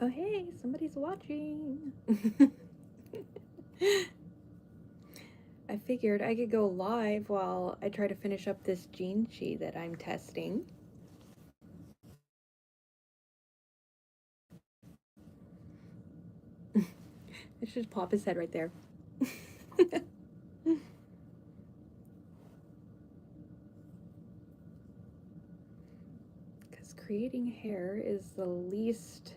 Oh, hey, somebody's watching. I figured I could go live while I try to finish up this Jinshi that I'm testing. I should just pop his head right there. Because creating hair is the least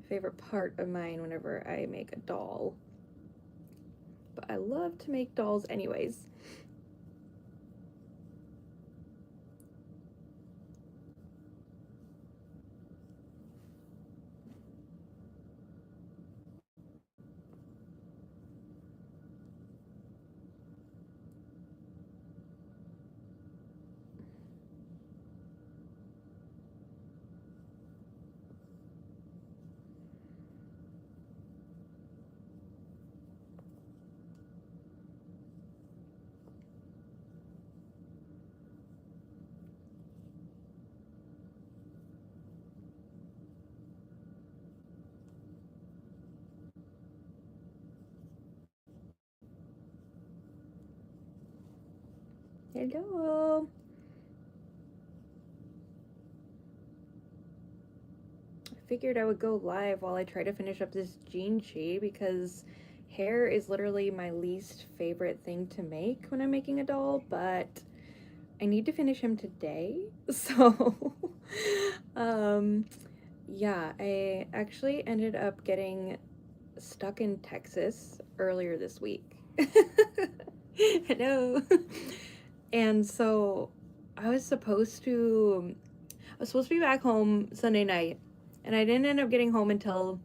favorite part of mine whenever I make a doll. But I love to make dolls anyways. Hello. I figured I would go live while I try to finish up this Jinshi because hair is literally my least favorite thing to make when I'm making a doll, but I need to finish him today. So, yeah, I actually ended up getting stuck in Texas earlier this week. Hello. And so I was supposed to be back home Sunday night, and I didn't end up getting home until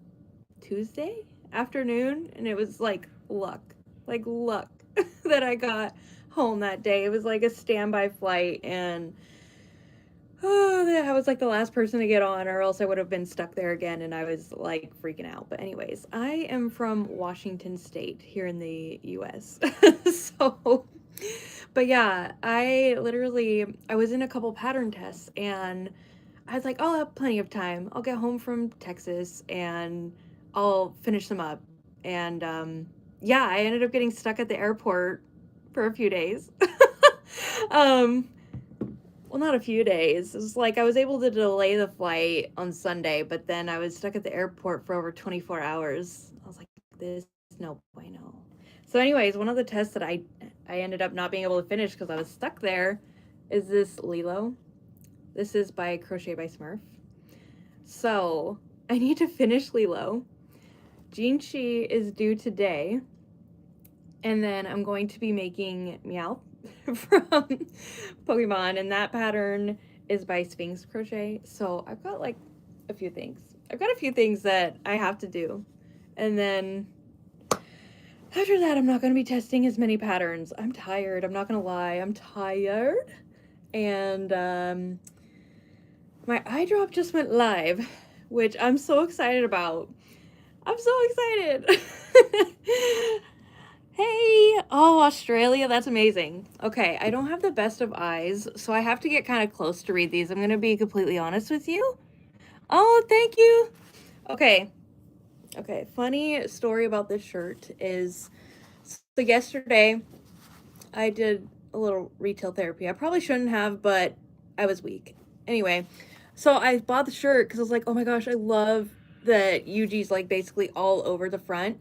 Tuesday afternoon, and it was like luck that I got home that day. It was like a standby flight, and I was like the last person to get on, or else I would have been stuck there again, and I was like freaking out. But anyways, I am from Washington State here in the US. So, but yeah, I was in a couple pattern tests, and I was like, I'll have plenty of time. I'll get home from Texas and I'll finish them up. And yeah, I ended up getting stuck at the airport for a few days. um, well, not a few days. It was like I was able to delay the flight on Sunday, but then I was stuck at the airport for over 24 hours. I was like, this is no bueno. So, anyways, one of the tests that I ended up not being able to finish because I was stuck there is this Lilo. This is by Crochet by Smurf. So, I need to finish Lilo. Jinshi is due today. And then I'm going to be making Meow from Pokemon. And that pattern is by Sphinx Crochet. So, I've got like a few things. I've got a few things that I have to do. And then after that, I'm not going to be testing as many patterns. I'm tired. I'm not going to lie. I'm tired. And my eye drop just went live, which I'm so excited about. I'm so excited. Hey, oh, Australia, that's amazing. Okay, I don't have the best of eyes, so I have to get kind of close to read these. I'm going to be completely honest with you. Oh, thank you. Okay. Okay, funny story about this shirt is, so yesterday I did a little retail therapy. I probably shouldn't have, but I was weak. Anyway, so I bought the shirt because I was like, oh my gosh, I love that Yuji's like basically all over the front.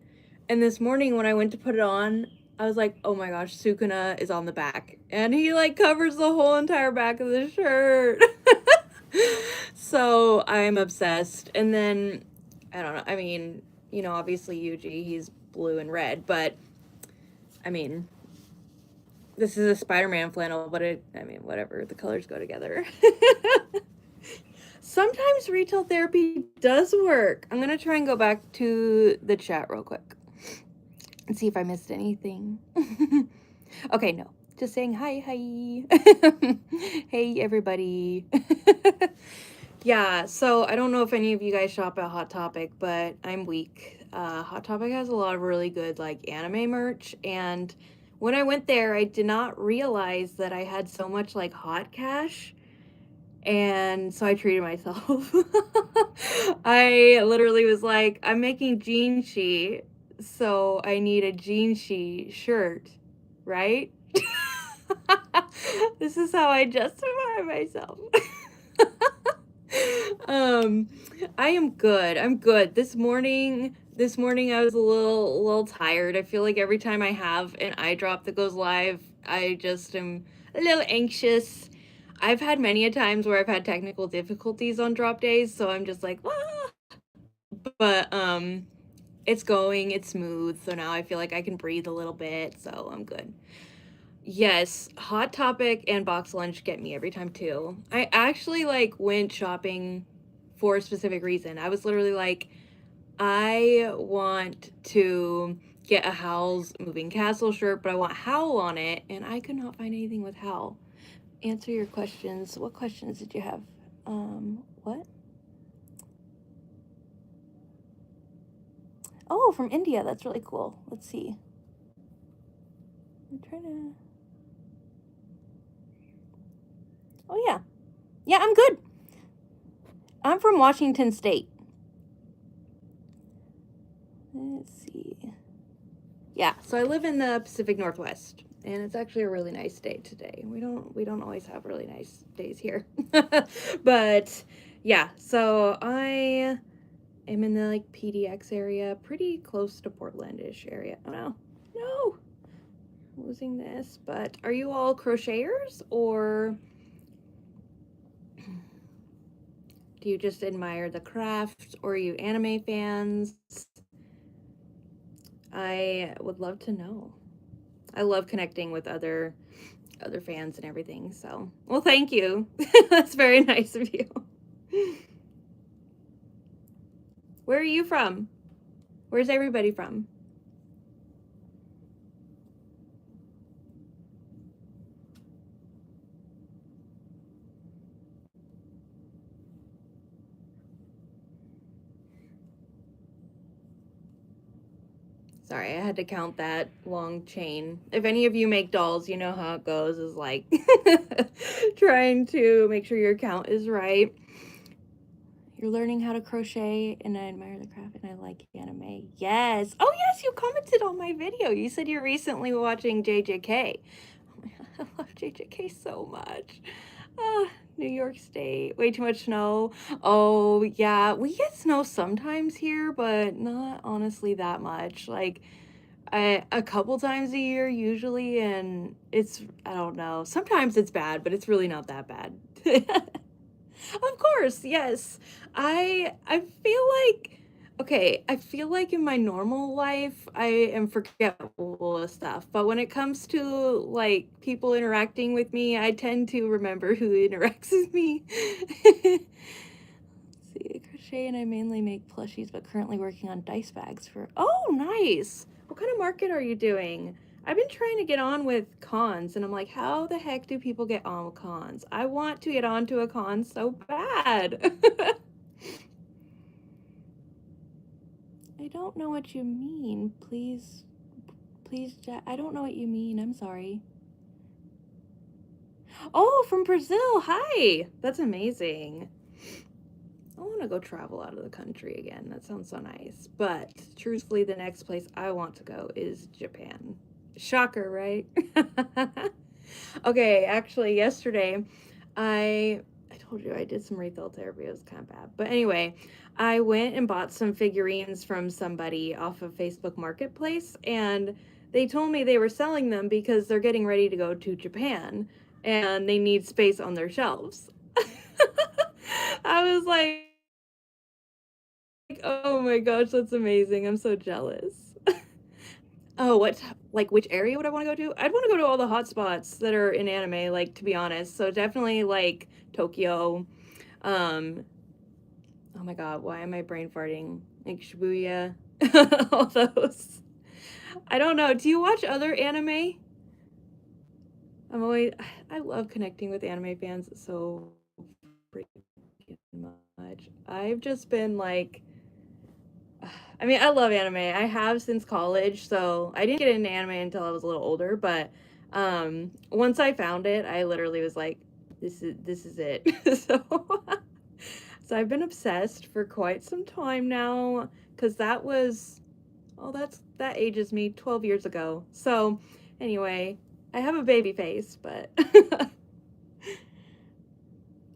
And this morning when I went to put it on, I was like, oh my gosh, Sukuna is on the back. And he like covers the whole entire back of the shirt. So I'm obsessed. And then, I don't know, I mean, you know, obviously Yuji, he's blue and red, but I mean, this is a Spider-Man flannel, but I mean, whatever, the colors go together. Sometimes retail therapy does work. I'm gonna try and go back to the chat real quick and see if I missed anything. Okay, no, just saying hi. Hey, everybody. Yeah, so I don't know if any of you guys shop at Hot Topic, but I'm weak. Hot Topic has a lot of really good like anime merch, and when I went there, I did not realize that I had so much like hot cash. And so I treated myself. I literally was like, I'm making Jinshi, so I need a Jinshi shirt, right? This is how I justify myself. um, I am good. I'm good. This morning I was a little tired. I feel like every time I have an eye drop that goes live, I just am a little anxious. I've had many a times where I've had technical difficulties on drop days, so I'm just like, ah. But it's smooth, so now I feel like I can breathe a little bit, so I'm good. Yes, Hot Topic and Box Lunch get me every time too. I actually like went shopping for a specific reason. I was literally like, I want to get a Howl's Moving Castle shirt, but I want Howl on it, and I could not find anything with Howl. Answer your questions. What questions did you have? What? Oh, from India. That's really cool. Let's see. I'm trying to. Oh, yeah. Yeah, I'm good. I'm from Washington State. Let's see. Yeah, so I live in the Pacific Northwest, and it's actually a really nice day today. We don't always have really nice days here. But yeah, so I am in the like PDX area, pretty close to Portlandish area. Oh no, losing this. But are you all crocheters, or do you just admire the craft, or are you anime fans? I would love to know. I love connecting with other fans and everything. So, well, thank you. That's very nice of you. Where are you from? Where's everybody from? Sorry, I had to count that long chain. If any of you make dolls, you know how it goes, is like trying to make sure your count is right. You're learning how to crochet, and I admire the craft, and I like anime. Yes. Oh, yes, you commented on my video. You said you're recently watching JJK. Oh my God, I love JJK so much. Ah, New York State. Way too much snow. Oh, yeah. We get snow sometimes here, but not honestly that much. Like, a couple times a year usually, and I don't know. Sometimes it's bad, but it's really not that bad. Of course, yes. I feel like okay, I feel like in my normal life I am forgetful of stuff, but when it comes to like people interacting with me, I tend to remember who interacts with me. Let's see, I crochet and I mainly make plushies, but currently working on dice bags for. Oh, nice. What kind of market are you doing? I've been trying to get on with cons, and I'm like, how the heck do people get on with cons? I want to get onto a con so bad. I don't know what you mean. Please, I don't know what you mean. I'm sorry. Oh, from Brazil. Hi. That's amazing. I want to go travel out of the country again. That sounds so nice. But truthfully, the next place I want to go is Japan. Shocker, right? Okay, actually, yesterday, I told you I did some retail therapy. It was kind of bad, but anyway, I went and bought some figurines from somebody off of Facebook Marketplace, and they told me they were selling them because they're getting ready to go to Japan, and they need space on their shelves. I was like, oh my gosh, that's amazing! I'm so jealous. Oh, like which area would I want to go to? I'd want to go to all the hot spots that are in anime, like to be honest. So definitely like Tokyo. Um, oh my God, why am I brain farting? Like Shibuya, all those. I don't know. Do you watch other anime? I'm always, I love connecting with anime fans so freaking much. I've just been like, I mean, I love anime. I have since college, so I didn't get into anime until I was a little older, but once I found it, I literally was like this is it. So so I've been obsessed for quite some time now, because that was, oh, that ages me 12 years ago. So anyway, I have a baby face, but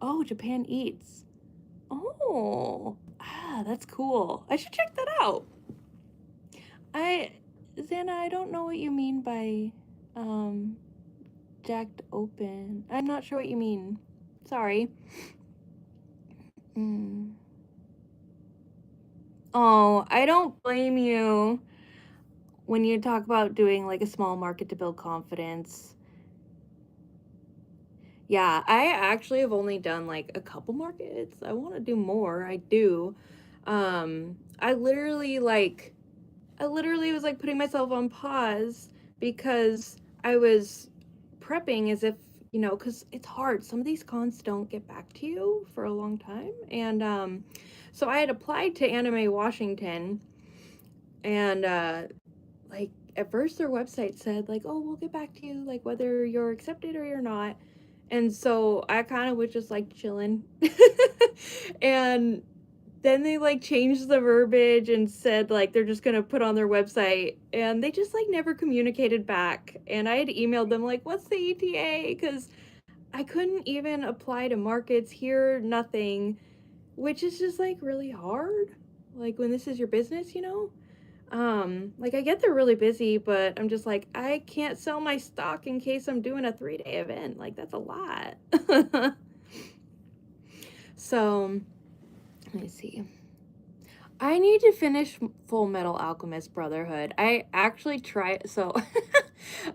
oh, Japan Eats. Oh, that's cool. I should check that out. Xana, I don't know what you mean by jacked open. I'm not sure what you mean. Sorry. Oh, I don't blame you when you talk about doing like a small market to build confidence. Yeah, I actually have only done like a couple markets. I want to do more. I do. I literally was like putting myself on pause because I was prepping as if, because it's hard. Some of these cons don't get back to you for a long time. And so I had applied to Anime Washington, and like at first their website said like, oh, we'll get back to you like whether you're accepted or you're not. And so I kind of was just like chilling. And then they like changed the verbiage and said like they're just gonna put on their website, and they just like never communicated back. And I had emailed them like, what's the ETA? Because I couldn't even apply to markets here, nothing, which is just like really hard, like when this is your business, like I get they're really busy, but I'm just like, I can't sell my stock in case I'm doing a 3-day event. Like that's a lot. So let me see. I need to finish Full Metal Alchemist Brotherhood. I actually tried, so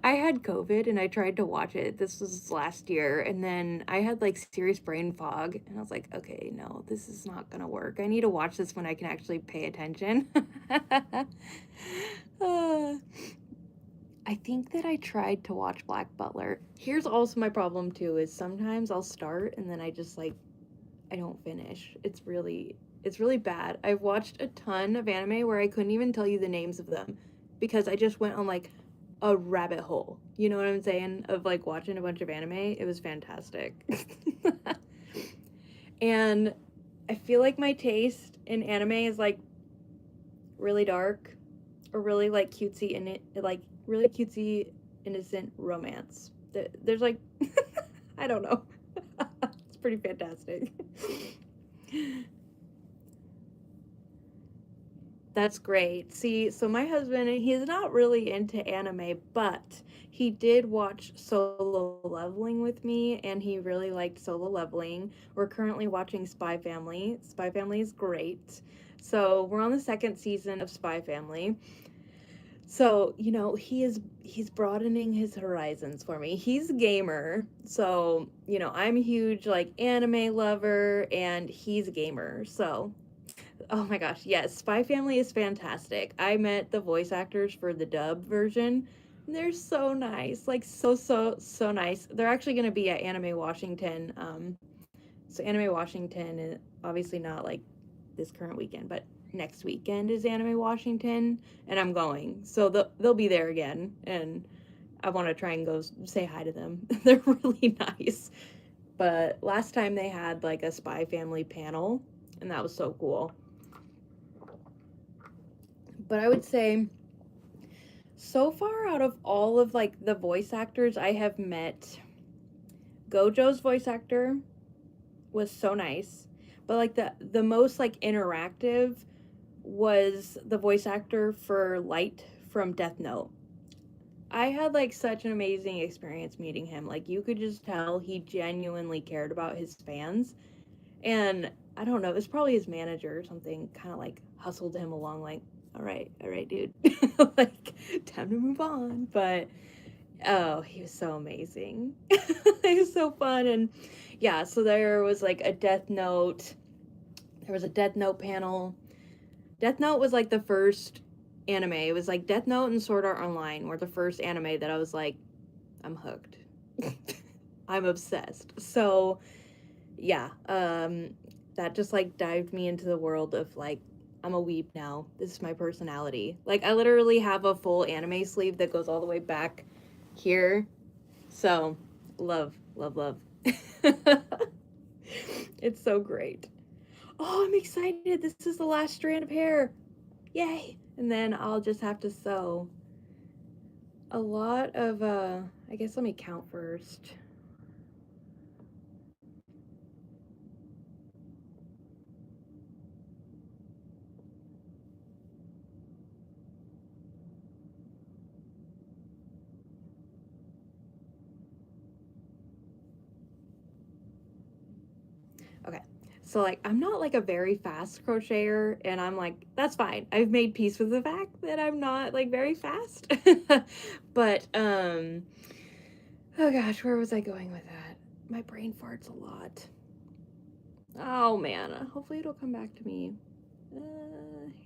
I had COVID and I tried to watch it. This was last year, and then I had like serious brain fog, and I was like, okay, no, this is not gonna work. I need to watch this when I can actually pay attention. I think that I tried to watch Black Butler. Here's also my problem too, is sometimes I'll start and then I just like, I don't finish. It's really bad. I've watched a ton of anime where I couldn't even tell you the names of them because I just went on like a rabbit hole. You know what I'm saying? Of like watching a bunch of anime. It was fantastic. And I feel like my taste in anime is like really dark or really like cutesy and it like really cutesy innocent romance. There's like I don't know. It's pretty fantastic. That's great. See, so my husband, he's not really into anime, but he did watch Solo Leveling with me, and he really liked Solo Leveling. We're currently watching Spy Family. Spy Family is great. So we're on the second season of Spy Family. So, he's broadening his horizons for me. He's a gamer. So, I'm a huge like anime lover, and he's a gamer. So oh my gosh, yes, Spy Family is fantastic. I met the voice actors for the dub version. They're so nice, like so nice. They're actually going to be at Anime Washington. So Anime Washington, obviously not like this current weekend, but next weekend is Anime Washington, and I'm going. So they'll be there again, and I want to try and go say hi to them. They're really nice. But last time they had like a Spy Family panel, and that was so cool. But I would say so far out of all of like the voice actors I have met, Gojo's voice actor was so nice. But like the most like interactive was the voice actor for Light from Death Note. I had like such an amazing experience meeting him. Like you could just tell he genuinely cared about his fans. And I don't know, it's probably his manager or something kind of like hustled him along like, all right, dude. Like, time to move on. But, oh, he was so amazing. He was so fun. And yeah, so there was like a Death Note. There was a Death Note panel. Death Note was like the first anime. It was like Death Note and Sword Art Online were the first anime that I was like, I'm hooked. I'm obsessed. So, yeah, that just like dived me into the world of like, I'm a weeb now. This is my personality. Like I literally have a full anime sleeve that goes all the way back here. So love. It's so great. Oh, I'm excited. This is the last strand of hair. Yay. And then I'll just have to sew a lot of, I guess let me count first. Okay. So like I'm not like a very fast crocheter, and I'm like that's fine. I've made peace with the fact that I'm not like very fast. But oh gosh, where was I going with that? My brain farts a lot. Oh man, hopefully it'll come back to me.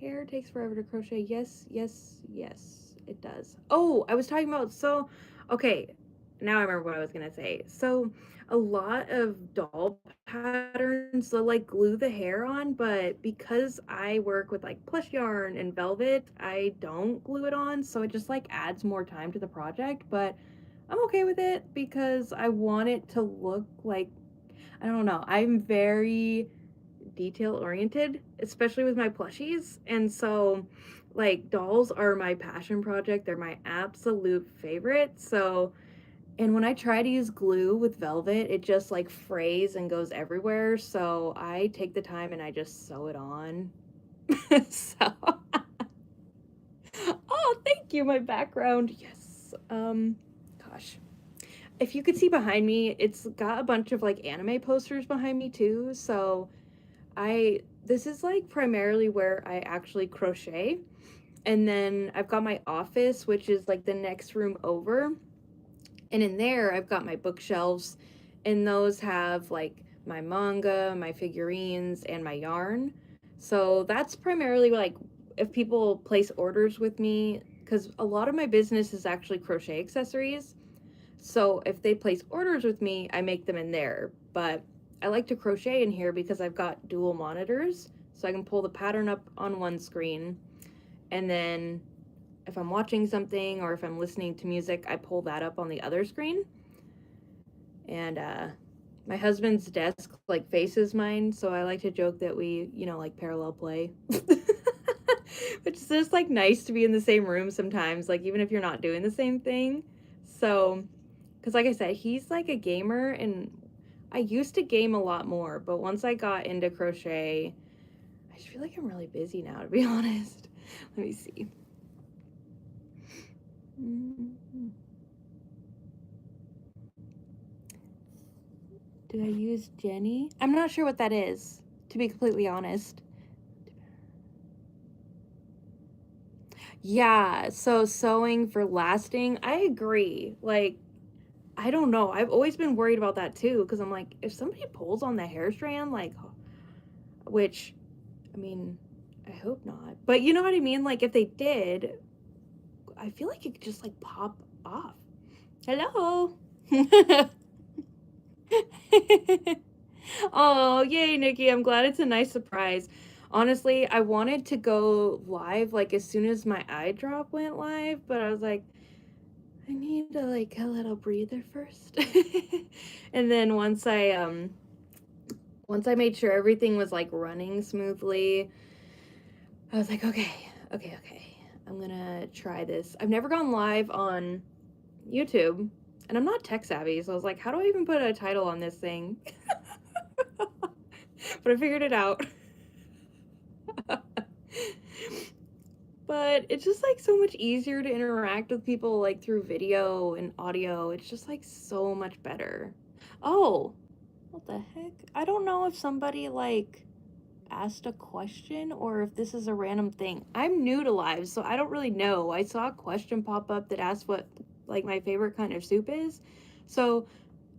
Hair takes forever to crochet. Yes, yes, yes, it does. Oh, I was talking about, so, okay, now I remember what I was gonna say. So, a lot of doll patterns, they'll like glue the hair on, but because I work with like plush yarn and velvet, I don't glue it on, so it just like adds more time to the project, but I'm okay with it because I want it to look like, I don't know, I'm very detail oriented, especially with my plushies. And so, like, dolls are my passion project. They're my absolute favorite. So, and when I try to use glue with velvet, it just like frays and goes everywhere. So, I take the time and I just sew it on. So, oh, thank you, my background. Yes. Gosh. If you could see behind me, it's got a bunch of like anime posters behind me too. So, this is like primarily where I actually crochet. And then I've got my office, which is like the next room over. And in there, I've got my bookshelves, and those have like my manga, my figurines, and my yarn. So that's primarily like if people place orders with me, because a lot of my business is actually crochet accessories. So if they place orders with me, I make them in there. But I like to crochet in here because I've got dual monitors. So I can pull the pattern up on one screen. And then if I'm watching something or if I'm listening to music, I pull that up on the other screen. And my husband's desk like faces mine. So I like to joke that we, like parallel play. Which is just like nice to be in the same room sometimes, like even if you're not doing the same thing. So because, like I said, he's like a gamer, and I used to game a lot more, but once I got into crochet, I just feel like I'm really busy now, to be honest. Let me see. Did I use Jenny? I'm not sure what that is, to be completely honest. Yeah, so sewing for lasting, I agree. Like, I don't know. I've always been worried about that too, because I'm like, if somebody pulls on the hair strand, like, which, I mean, I hope not. But you know what I mean? Like, if they did, I feel like it could just, like, pop off. Hello? Oh, yay, Nikki. I'm glad it's a nice surprise. Honestly, I wanted to go live, like, as soon as my eye drop went live, but I was like, I need to, like, a little breather first. And then once I made sure everything was, like, running smoothly, I was like, okay. I'm gonna try this. I've never gone live on YouTube, and I'm not tech savvy, so I was like, how do I even put a title on this thing? But I figured it out. But it's just like so much easier to interact with people like through video and audio. It's just like so much better. Oh, what the heck? I don't know if somebody like asked a question or if this is a random thing. I'm new to live, so I don't really know. I saw a question pop up that asked what like my favorite kind of soup is. So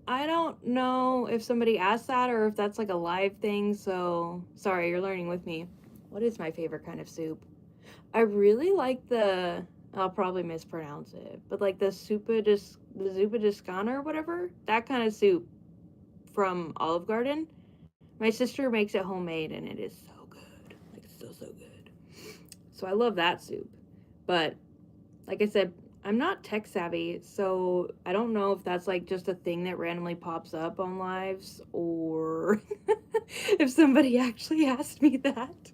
I don't know if somebody asked that or if that's like a live thing. So sorry, you're learning with me. What is my favorite kind of soup? I really like I'll probably mispronounce it, but like the zupa discana or whatever, that kind of soup from Olive Garden. My sister makes it homemade and it is so good. Like so good. So I love that soup. But like I said, I'm not tech savvy, so I don't know if that's like just a thing that randomly pops up on lives or if somebody actually asked me that.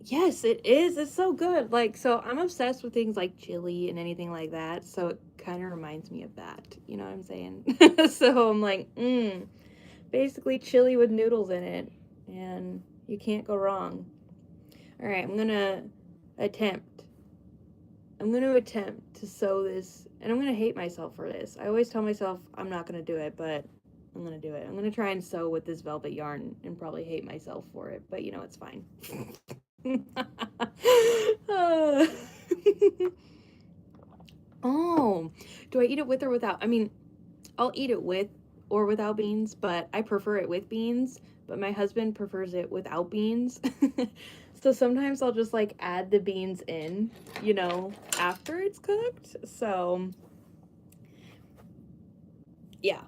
Yes, it is. It's so good. Like, so I'm obsessed with things like chili and anything like that. So it kind of reminds me of that. You know what I'm saying? So I'm like, basically chili with noodles in it. And you can't go wrong. All right, I'm going to attempt. I'm going to attempt to sew this. And I'm going to hate myself for this. I always tell myself I'm not going to do it, but I'm going to do it. I'm going to try and sew with this velvet yarn and probably hate myself for it. But, you know, it's fine. Oh, do I eat it with or without? I mean, I'll eat it with or without beans, but I prefer it with beans, but my husband prefers it without beans. So sometimes I'll just like add the beans in, you know, after it's cooked. So yeah.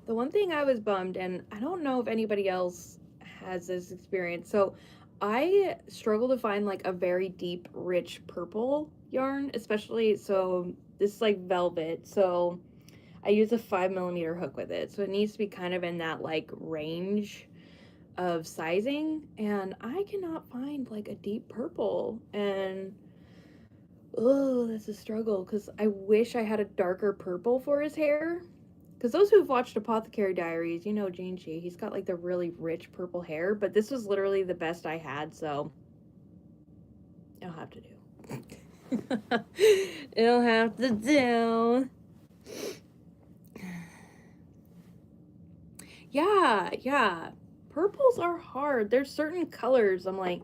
The one thing I was bummed, and I don't know if anybody else has this experience. So I struggle to find like a very deep, rich purple yarn, especially so this is like velvet. So I use a 5mm hook with it. So it needs to be kind of in that like range of sizing. And I cannot find like a deep purple. And oh, that's a struggle because I wish I had a darker purple for his hair. Because those who've watched Apothecary Diaries, you know Jinshi. He's got like the really rich purple hair, but this was literally the best I had, so it'll have to do. It'll have to do. Yeah. Purples are hard. There's certain colors I'm like,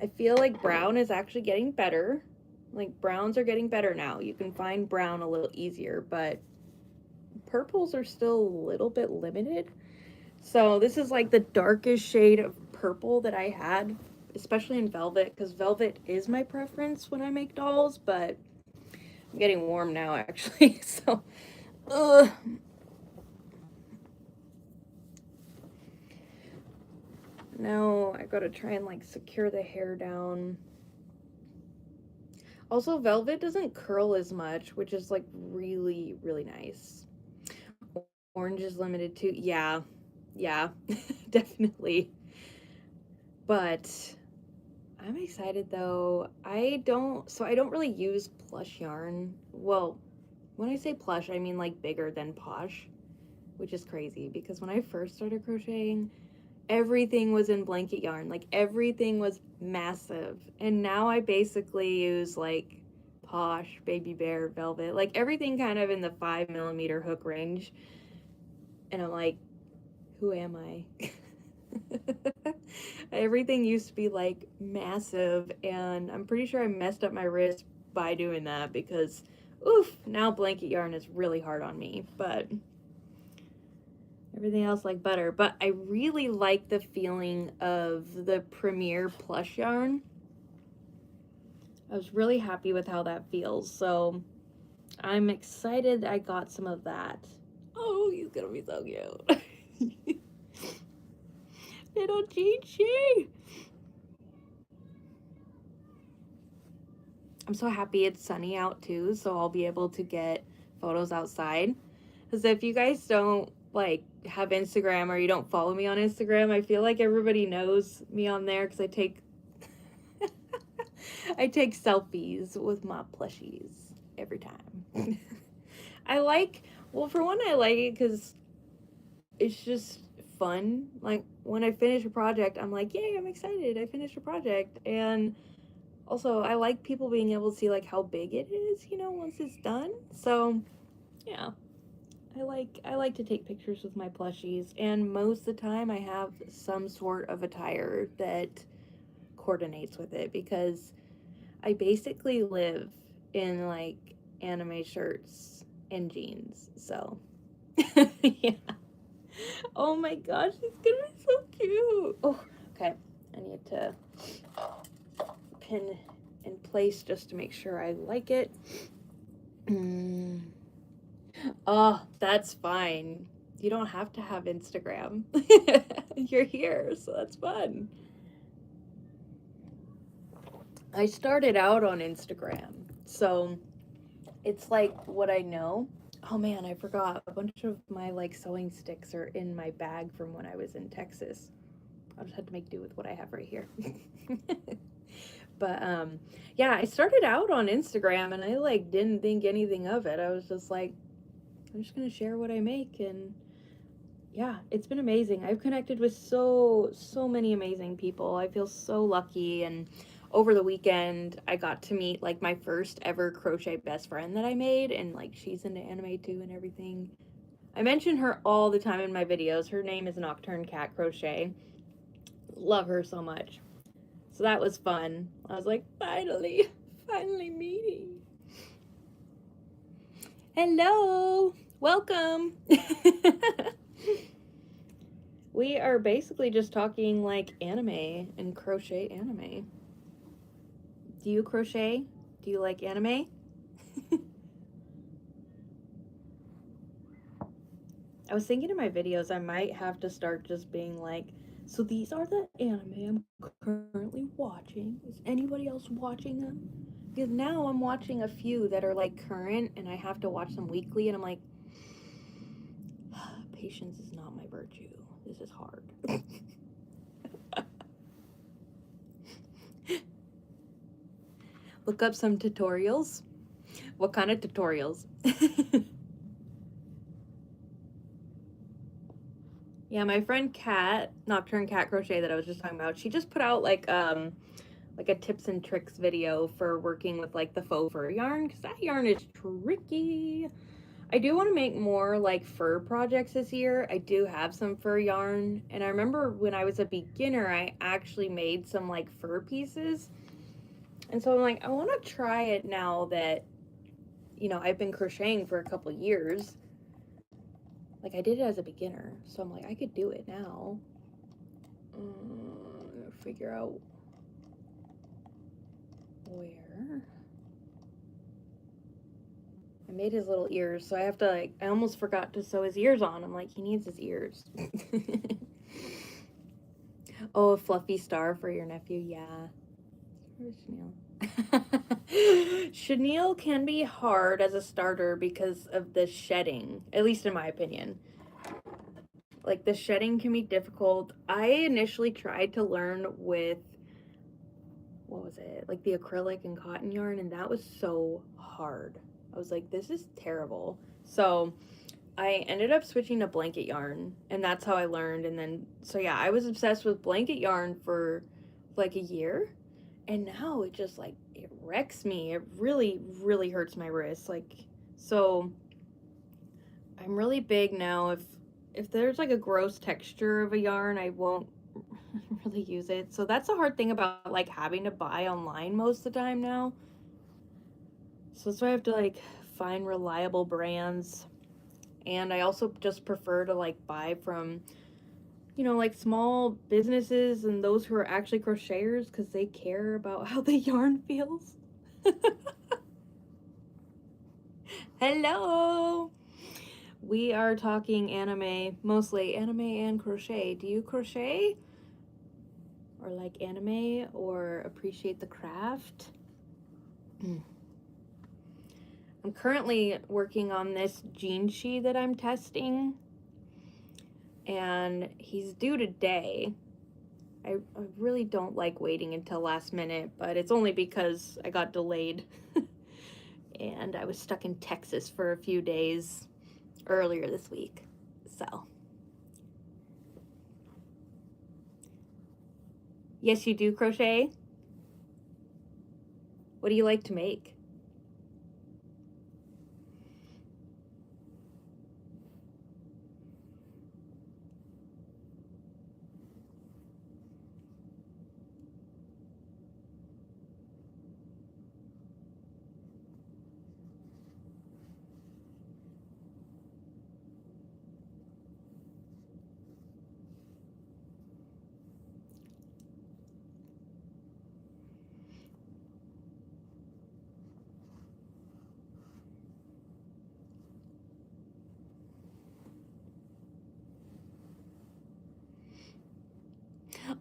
I feel like brown is actually getting better. Like browns are getting better now. You can find brown a little easier, but purples are still a little bit limited. So this is like the darkest shade of purple that I had, especially in velvet, because velvet is my preference when I make dolls, but I'm getting warm now actually. So ugh. Now I gotta try and like secure the hair down. Also, velvet doesn't curl as much, which is like really, really nice. Orange is limited too. Yeah, definitely. But I'm excited though. I don't really use plush yarn. Well, when I say plush, I mean like bigger than posh, which is crazy because when I first started crocheting, everything was in blanket yarn. Like everything was massive. And now I basically use like posh, baby bear, velvet, like everything kind of in the 5mm hook range. And I'm like, who am I? Everything used to be like massive, and I'm pretty sure I messed up my wrist by doing that because oof, now blanket yarn is really hard on me, but everything else like butter. But I really like the feeling of the Premier plush yarn. I was really happy with how that feels, so I'm excited I got some of that. Oh, he's gonna be so cute. Little Jinshi. I'm so happy it's sunny out too, so I'll be able to get photos outside. Because if you guys don't like have Instagram or you don't follow me on Instagram, I feel like everybody knows me on there because I take I take selfies with my plushies every time. I like, well, for one, I like it because it's just fun. Like when I finish a project, I'm like, yay, I'm excited. I finished a project. And also, I like people being able to see like how big it is, you know, once it's done. So, yeah. I like to take pictures with my plushies, and most of the time I have some sort of attire that coordinates with it because I basically live in like anime shirts and jeans. So, yeah. Oh my gosh, it's gonna be so cute. Oh, okay. I need to pin in place just to make sure I like it. Oh, that's fine. You don't have to have Instagram. You're here, so that's fun. I started out on Instagram, so it's like what I know. Oh man, I forgot. A bunch of my like sewing sticks are in my bag from when I was in Texas. I'll just have to make do with what I have right here. But yeah, I started out on Instagram and I like didn't think anything of it. I was just like, I'm just gonna share what I make, and yeah, it's been amazing. I've connected with so many amazing people. I feel so lucky. And over the weekend I got to meet like my first ever crochet best friend that I made, and like she's into anime too and everything. I mention her all the time in my videos. Her name is Nocturne Cat Crochet. Love her so much. So that was fun. I was like, finally meeting. Hello, welcome. We are basically just talking like anime and crochet anime. Do you crochet? Do you like anime? I was thinking in my videos I might have to start just being like, so these are the anime I'm currently watching. Is anybody else watching them? Because now I'm watching a few that are like current and I have to watch them weekly, and I'm like, patience is not my virtue. This is hard. Look up some tutorials. What kind of tutorials? Yeah, my friend Kat, Nocturne Cat Crochet that I was just talking about, she just put out like a tips and tricks video for working with like the faux fur yarn, because that yarn is tricky. I do want to make more like fur projects this year. I do have some fur yarn, and I remember when I was a beginner I actually made some like fur pieces, and so I'm like, I want to try it now that, you know, I've been crocheting for a couple years. Like I did it as a beginner, so I'm like, I could do it now. Figure out where I made his little ears, so I have to like, I almost forgot to sew his ears on. I'm like, he needs his ears. Oh, a fluffy star for your nephew, yeah. Where's Chenille? Chenille can be hard as a starter because of the shedding, at least in my opinion. Like the shedding can be difficult. I initially tried to learn with, what was it, like the acrylic and cotton yarn, and that was so hard. I was like, this is terrible. So I ended up switching to blanket yarn, and that's how I learned. And then, so yeah, I was obsessed with blanket yarn for like a year, and now it just like, it wrecks me. It really, really hurts my wrists. Like, so I'm really big now. If there's like a gross texture of a yarn, I won't really use it. So that's the hard thing about like having to buy online most of the time now. So that's why I have to like find reliable brands. And I also just prefer to like buy from, you know, like small businesses and those who are actually crocheters, because they care about how the yarn feels. Hello! We are talking anime, mostly anime and crochet. Do you crochet? Or like anime, or appreciate the craft? I'm currently working on this Jinshi that I'm testing, and he's due today. I really don't like waiting until last minute, but it's only because I got delayed and I was stuck in Texas for a few days earlier this week. So, yes, you do crochet? What do you like to make?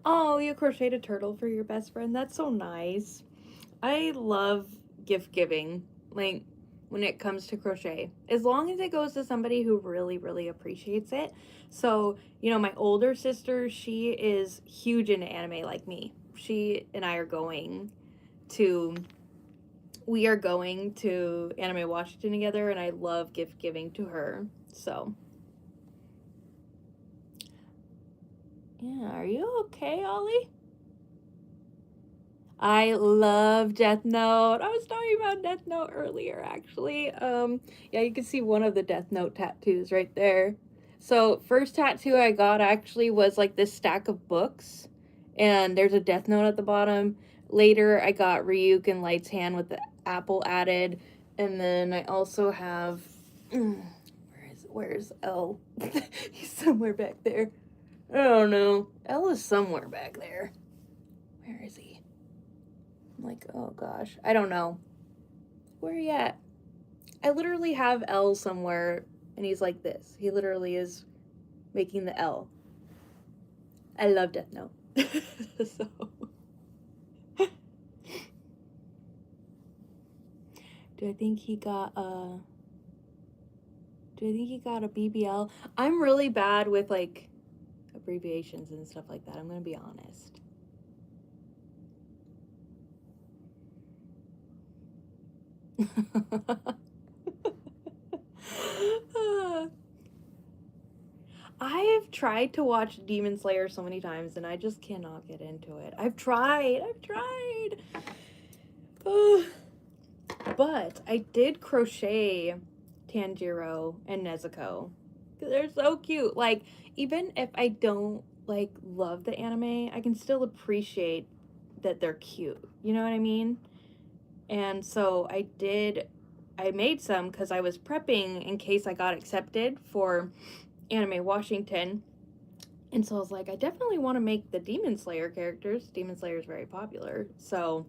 Oh, you crocheted a turtle for your best friend? That's so nice. I love gift giving, like, when it comes to crochet. As long as it goes to somebody who really, really appreciates it. So, you know, my older sister, she is huge into anime like me. She and I are going to Anime Washington together, and I love gift giving to her. So, yeah, are you okay, Ollie? I love Death Note. I was talking about Death Note earlier, actually. Yeah, you can see one of the Death Note tattoos right there. So, first tattoo I got actually was like this stack of books, and there's a Death Note at the bottom. Later, I got Ryuk and Light's hand with the apple added, and then I also have, where's L? He's somewhere back there. I don't know. L is somewhere back there. Where is he? I'm like, oh gosh, I don't know. Where are you at? I literally have L somewhere, and he's like this. He literally is making the L. I love Death Note. So. Do I think he got a BBL? I'm really bad with like abbreviations and stuff like that. I'm gonna be honest. I have tried to watch Demon Slayer so many times and I just cannot get into it. I've tried. But I did crochet Tanjiro and Nezuko. They're so cute. Like, even if I don't like love the anime, I can still appreciate that they're cute. You know what I mean? And so I made some because I was prepping in case I got accepted for Anime Washington. And so I was like, I definitely want to make the Demon Slayer characters. Demon Slayer is very popular. So,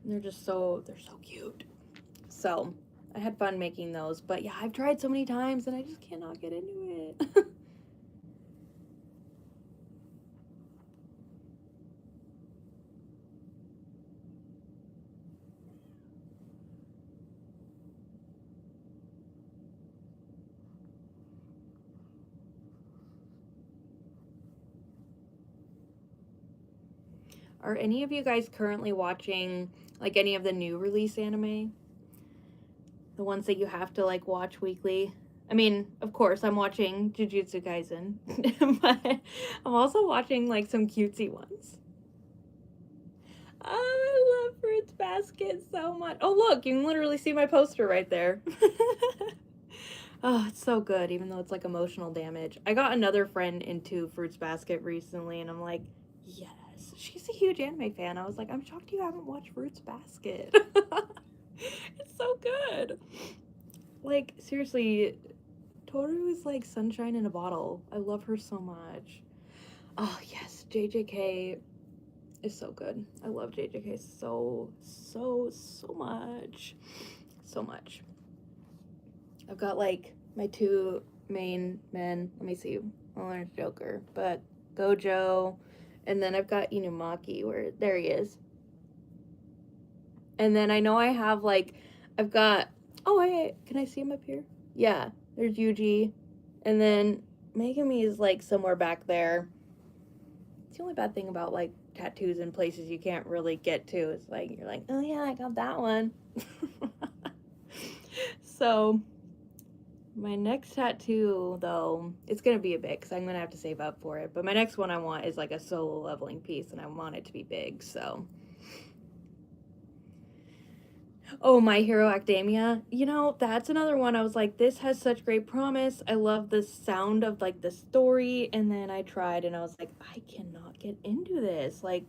and they're so cute. So, I had fun making those. But yeah, I've tried so many times and I just cannot get into it. Are any of you guys currently watching like any of the new release anime? The ones that you have to like watch weekly? I mean, of course, I'm watching Jujutsu Kaisen, but I'm also watching like some cutesy ones. Oh, I love Fruits Basket so much. Oh, look, you can literally see my poster right there. Oh, it's so good, even though it's like emotional damage. I got another friend into Fruits Basket recently, and I'm like, yes. She's a huge anime fan. I was like, I'm shocked you haven't watched Fruits Basket. It's so good. Like, seriously, Toru is like sunshine in a bottle. I love her so much. Oh, yes, JJK is so good. I love JJK so much. So much. I've got like my two main men. Let me see. Well, there's Joker, but Gojo, and then I've got Inumaki. Where there he is. And then I know I have like, I've got. Oh, wait, can I see him up here? Yeah, there's Yuji, and then Megami is like somewhere back there. It's the only bad thing about like tattoos in places you can't really get to. It's like you're like, oh yeah, I got that one. So my next tattoo, though, it's gonna be a bit because I'm gonna have to save up for it. But my next one I want is like a solo leveling piece, and I want it to be big. So, oh, My Hero Academia. You know, that's another one. I was like, this has such great promise. I love the sound of like the story, and then I tried, and I was like, I cannot get into this. Like,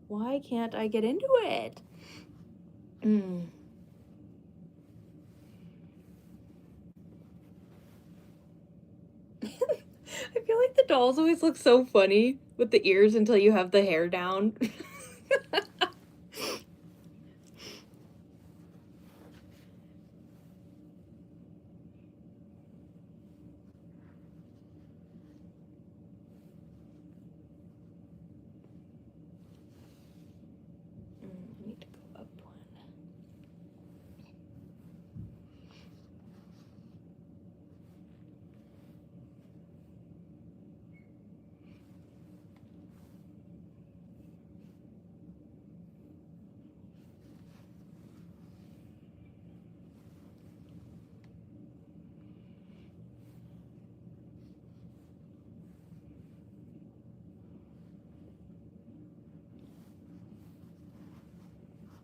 why can't I get into it? I feel like the dolls always look so funny with the ears until you have the hair down.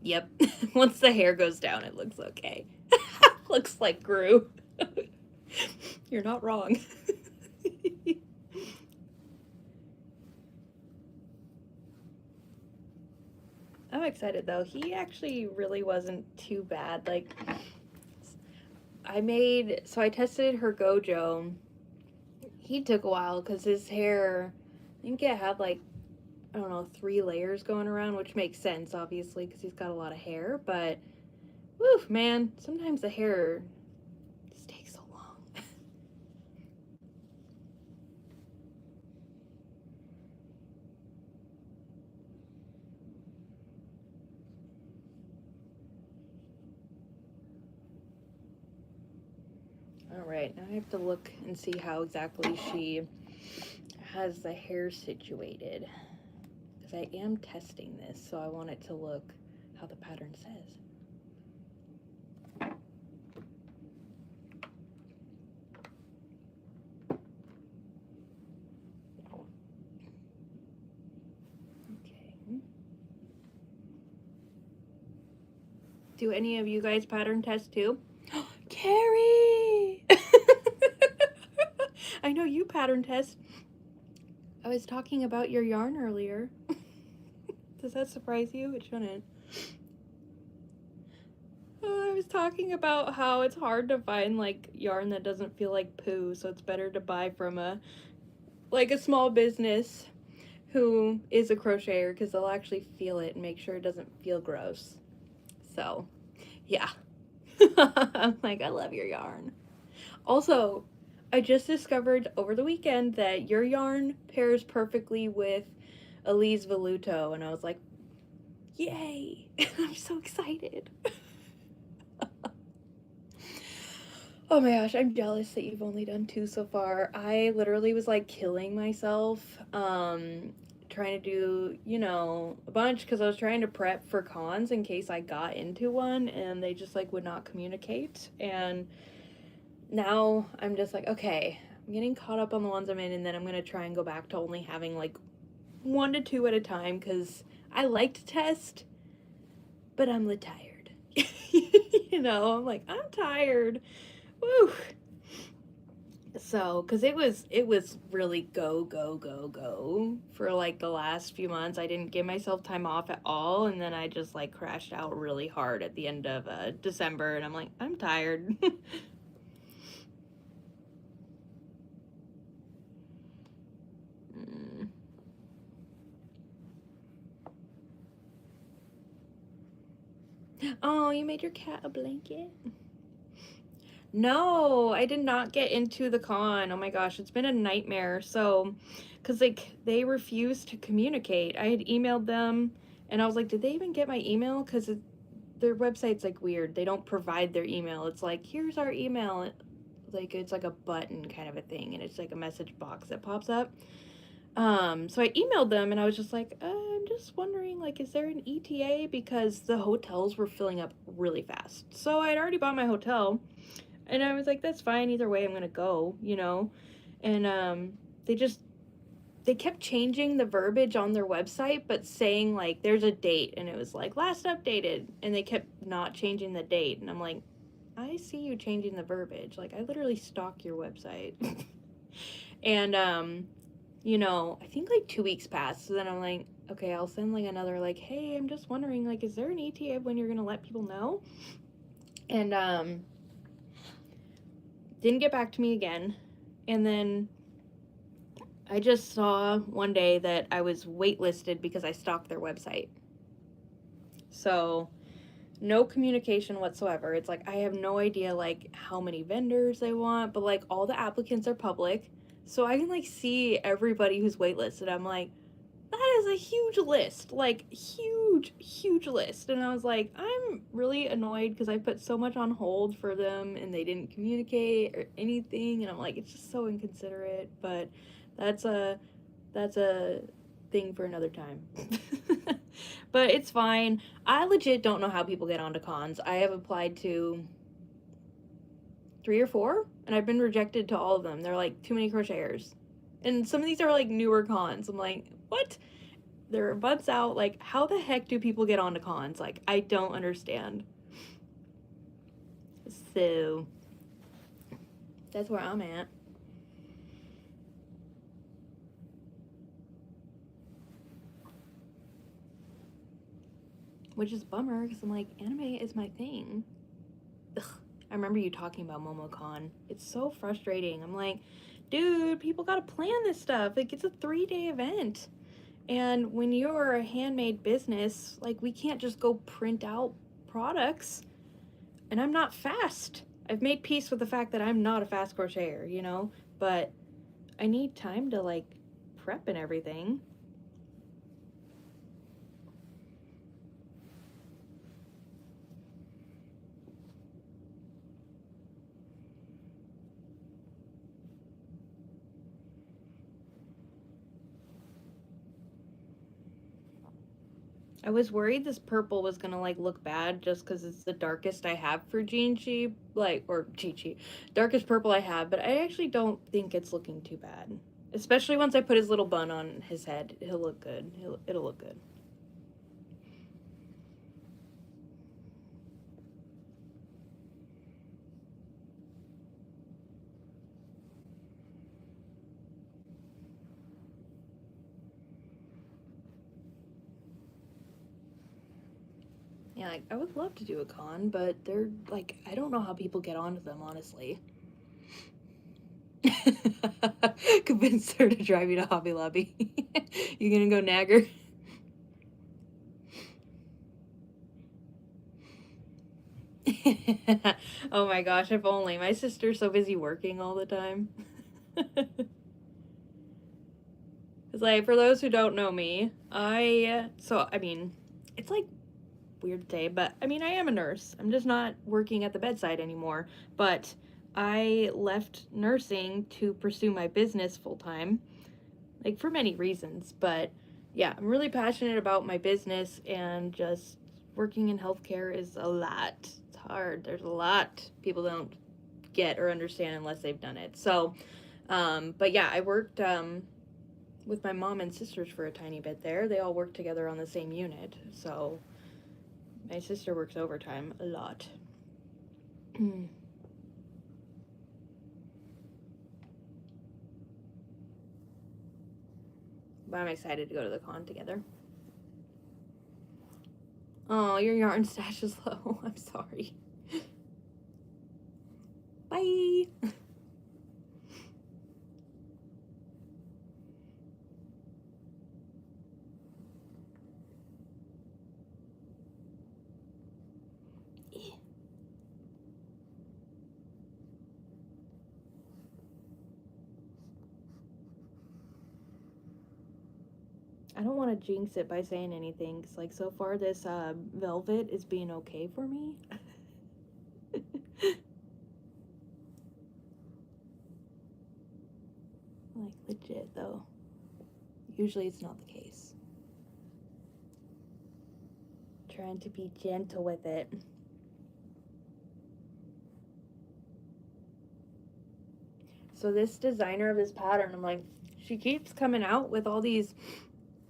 Yep. Once the hair goes down, it looks okay. Looks like Gru. You're not wrong. I'm excited though. He actually really wasn't too bad. Like, I tested her Gojo. He took a while because his hair, I think it had like, I don't know, 3 layers going around, which makes sense, obviously, because he's got a lot of hair, but, woof, man, sometimes the hair just takes so long. Alright, now I have to look and see how exactly she has the hair situated. Because I am testing this, so I want it to look how the pattern says. Okay. Do any of you guys pattern test too? Carrie! I know you pattern test. I was talking about your yarn earlier. Does that surprise you? It shouldn't. Oh, I was talking about how it's hard to find like yarn that doesn't feel like poo, so it's better to buy from a small business who is a crocheter, because they'll actually feel it and make sure it doesn't feel gross. So, yeah. I'm like, I love your yarn. Also, I just discovered over the weekend that your yarn pairs perfectly with Elise Veluto, and I was like, yay! I'm so excited. Oh my gosh, I'm jealous that you've only done 2 so far. I literally was like killing myself, trying to do, you know, a bunch, because I was trying to prep for cons in case I got into one, and they just like would not communicate. And now I'm just like, okay, I'm getting caught up on the ones I'm in, and then I'm gonna try and go back to only having like 1 to 2 at a time, because I like to test, but I'm tired. You know, I'm like, I'm tired. Woo. So, because it was really go for like the last few months. I didn't give myself time off at all, and then I just like crashed out really hard at the end of December, and I'm like, I'm tired. Oh, you made your cat a blanket? No, I did not get into the con. Oh my gosh, it's been a nightmare. So, because like they refused to communicate. I had emailed them, and I was like, did they even get my email? Because their website's like weird. They don't provide their email. It's like, here's our email. Like, it's like a button kind of a thing, and it's like a message box that pops up. So I emailed them, and I was just like, I'm just wondering, like, is there an ETA? Because the hotels were filling up really fast. So I'd already bought my hotel, and I was like, that's fine, either way I'm gonna go, you know? And they kept changing the verbiage on their website, but saying like there's a date, and it was like last updated, and they kept not changing the date, and I'm like, I see you changing the verbiage, like I literally stalk your website. And you know, I think like 2 weeks passed, so then I'm like, okay, I'll send like another like, hey, I'm just wondering, like, is there an ETA when you're gonna let people know? And didn't get back to me again. And then I just saw one day that I was waitlisted because I stalked their website. So no communication whatsoever. It's like I have no idea like how many vendors they want, but like all the applicants are public, so I can like see everybody who's waitlisted. I'm like, that is a huge list, like huge list. And I was like, I'm really annoyed because I put so much on hold for them and they didn't communicate or anything, and I'm like, it's just so inconsiderate. But that's a thing for another time. But it's fine. I legit don't know how people get onto cons. I have applied to 3 or 4, and I've been rejected to all of them. They're like, too many crocheters. And some of these are like newer cons. I'm like, what? they're months out. Like, how the heck do people get onto cons? Like, I don't understand. So that's where I'm at. Which is a bummer, because I'm like, anime is my thing. Ugh, I remember you talking about MomoCon. It's so frustrating. I'm like, dude, people gotta plan this stuff. Like, it's a 3-day event. And when you're a handmade business, like, we can't just go print out products. And I'm not fast. I've made peace with the fact that I'm not a fast crocheter, you know? But I need time to, like, prep and everything. I was worried this purple was gonna like look bad just because it's the darkest I have for Jinshi, like, or Chi-Chi, darkest purple I have, but I actually don't think it's looking too bad. Especially once I put his little bun on his head, he'll look good. It'll look good. Yeah, like, I would love to do a con, but they're like, I don't know how people get onto them, honestly. Convince her to drive you to Hobby Lobby. You gonna go nag her? Oh my gosh, if only. My sister's so busy working all the time. It's like, for those who don't know me, I mean, it's like weird to say, but I mean, I am a nurse. I'm just not working at the bedside anymore. But I left nursing to pursue my business full time, like for many reasons. But yeah, I'm really passionate about my business, and just working in healthcare is a lot. It's hard. There's a lot people don't get or understand unless they've done it. So, but yeah, I worked with my mom and sisters for a tiny bit there. They all work together on the same unit. So my sister works overtime a lot. But I'm excited to go to the con together. Oh, your yarn stash is low. I'm sorry. Bye. I don't want to jinx it by saying anything, because, like, so far this velvet is being okay for me. Like, legit, though. Usually it's not the case. Trying to be gentle with it. So this designer of this pattern, I'm like, she keeps coming out with all these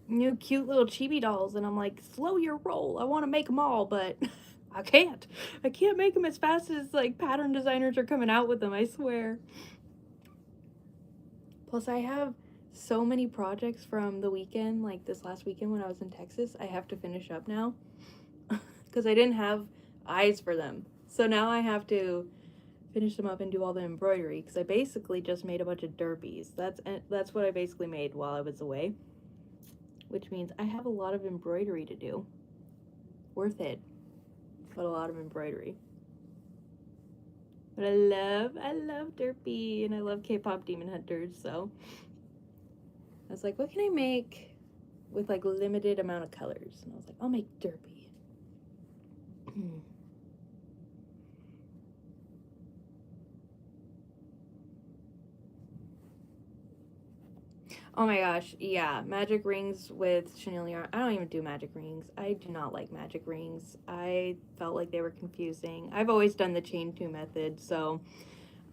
new cute little chibi dolls, and I'm like, slow your roll. I want to make them all, but I can't. I can't make them as fast as, like, pattern designers are coming out with them, I swear. Plus, I have so many projects from the weekend, like this last weekend when I was in Texas, I have to finish up now because I didn't have eyes for them. So now I have to finish them up and do all the embroidery, because I basically just made a bunch of derbies. That's what I basically made while I was away, which means I have a lot of embroidery to do. Worth it, but a lot of embroidery. But I love derpy, and I love K-pop Demon Hunters, so I was like, what can I make with, like, limited amount of colors? And I was like, I'll make derpy. Oh my gosh, yeah, magic rings with chenille yarn. I don't even do magic rings. I do not like magic rings. I felt like they were confusing. I've always done the chain 2 method, so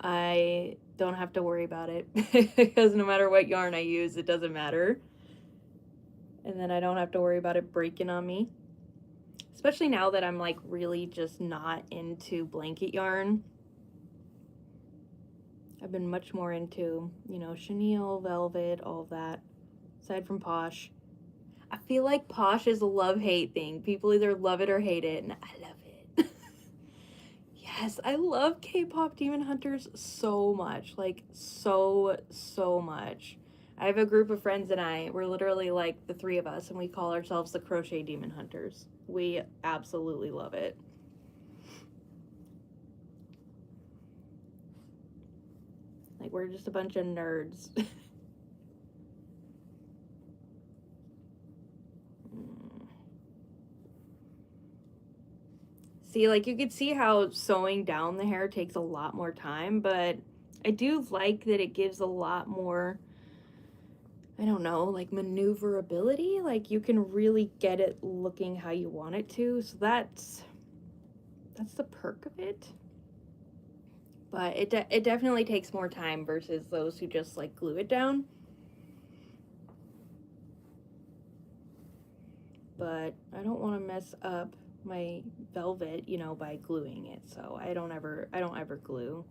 I don't have to worry about it because no matter what yarn I use, it doesn't matter. and then I don't have to worry about it breaking on me. Especially now that I'm like really just not into blanket yarn. I've been much more into, you know, chenille, velvet, all of that, aside from Posh. I feel like Posh is a love-hate thing. People either love it or hate it, and I love it. Yes, I love K-pop Demon Hunters so much. Like, so much. I have a group of friends and we're literally like the three of us, and we call ourselves the Crochet Demon Hunters. We absolutely love it. Like, we're just a bunch of nerds. See, like, you could see how sewing down the hair takes a lot more time, but I do like that it gives a lot more, I don't know, like, maneuverability. Like, you can really get it looking how you want it to, so that's the perk of it. But it definitely takes more time versus those who just, like, glue it down. But I don't want to mess up my velvet, you know, by gluing it, so I don't ever glue.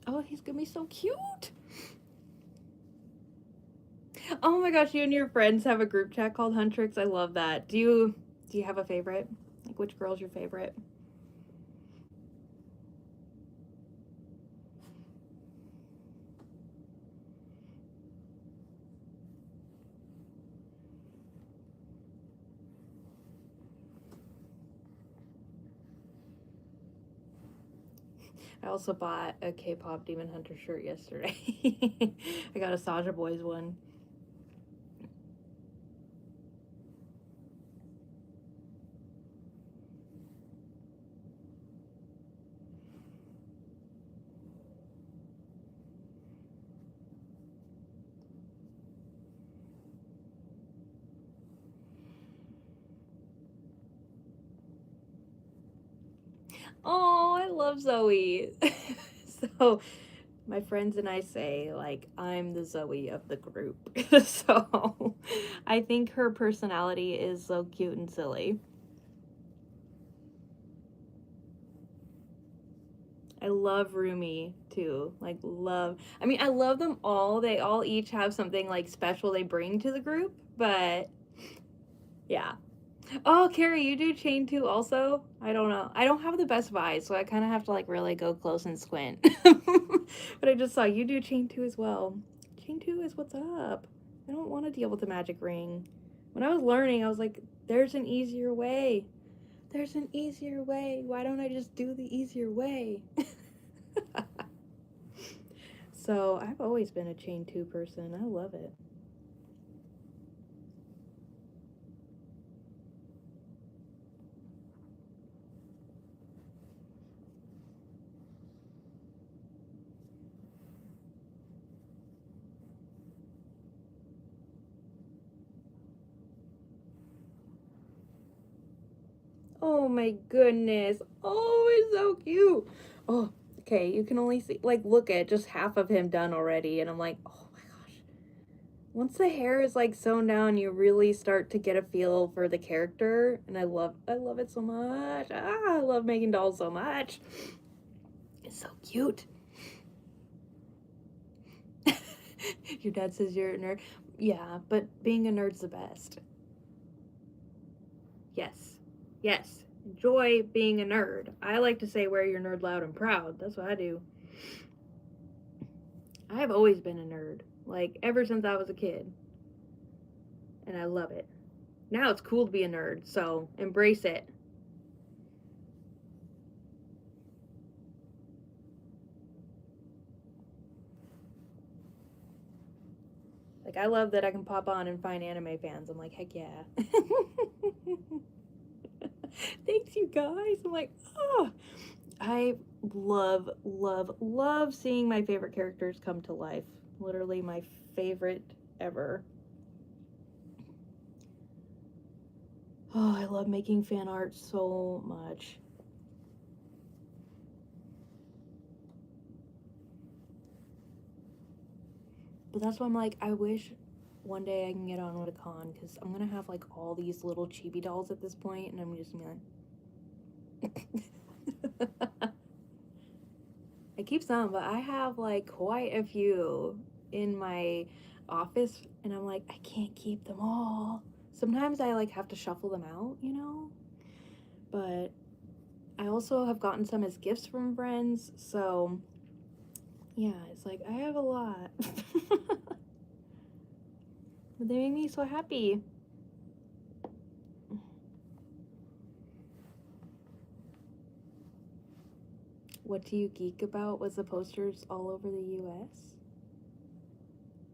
Oh, he's gonna be so cute. Oh my gosh, you and your friends have a group chat called Huntrix. I love that. Do you have a favorite? Like, which girl's your favorite? I also bought a K-pop Demon Hunter shirt yesterday. I got a Saja Boys one. Oh, I love Zoe. So my friends and I say, like, I'm the Zoe of the group. So I think her personality is so cute and silly. I love Rumi too. Like, love. I mean, I love them all. They all each have something like special they bring to the group, but yeah. Oh, Carrie, you do chain two also? I don't know. I don't have the best eyes, so I kind of have to like really go close and squint. But I just saw you do chain two as well. Chain two is what's up. I don't want to deal with the magic ring. When I was learning, I was like, there's an easier way. There's an easier way. Why don't I just do the easier way? So I've always been a chain two person. I love it. Oh my goodness. Oh, it's so cute. Oh, okay. You can only see, like, look at just half of him done already. And I'm like, oh my gosh. Once the hair is like sewn down, you really start to get a feel for the character. And I love it so much. Ah, I love making dolls so much. It's so cute. Your dad says you're a nerd. Yeah, but being a nerd's the best. Yes. Yes. Enjoy being a nerd. I like to say wear your nerd loud and proud. That's what I do. I've always been a nerd. Like, ever since I was a kid. And I love it. Now it's cool to be a nerd, so embrace it. Like, I love that I can pop on and find anime fans. I'm like, heck yeah. Thanks, you guys. I'm like, oh, I love, love, love seeing my favorite characters come to life. Literally my favorite ever. Oh, I love making fan art so much. But that's why I'm like, I wish one day I can get on with a con, because I'm gonna have like all these little chibi dolls at this point, and I'm just gonna like I keep some, but I have like quite a few in my office, and I'm like, I can't keep them all. Sometimes I like have to shuffle them out, you know? But I also have gotten some as gifts from friends, so yeah, it's like I have a lot. But they make me so happy. What do you geek about was the posters all over the US?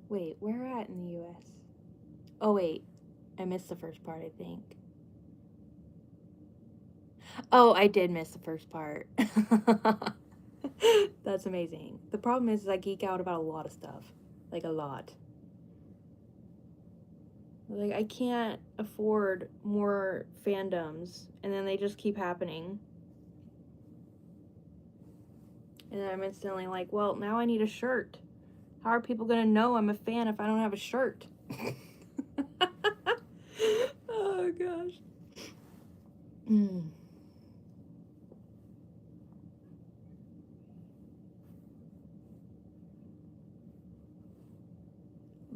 Wait, where at in the US? Oh wait, I missed the first part, I think. Oh, I did miss the first part. That's amazing. The problem is I geek out about a lot of stuff. Like a lot. Like I can't afford more fandoms, and then they just keep happening. And then I'm instantly like, well, now I need a shirt. How are people gonna know I'm a fan if I don't have a shirt? Oh gosh.